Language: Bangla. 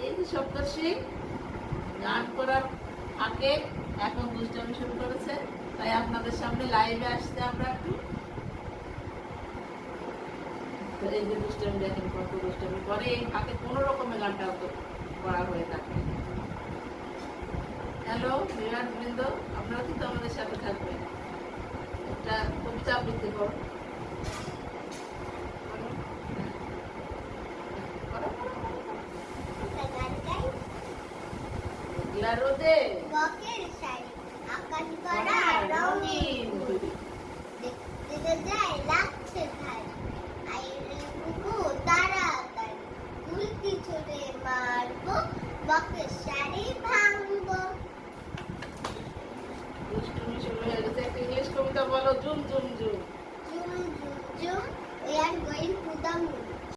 এই যে সপ্তর্ষি গান করার আগে এখন দুষ্টামি শুরু করেছে, তাই আপনাদের সামনে লাইভে আসতে আমরা একটু। এই যে দুষ্টামি দেখেন, কত দুষ্টামি করে, এই ফাঁকে কোনো রকমের গানটা তো করা হয়ে থাকে। হ্যালো ভিউয়ার্স বৃন্দ, আপনারা কিন্তু আমাদের সাথে থাকবেন। একটা কবিতা আবৃত্তি করো। রোদে বকের শাড়ি আকাশ ভরা রঙিন, দেখতে যায়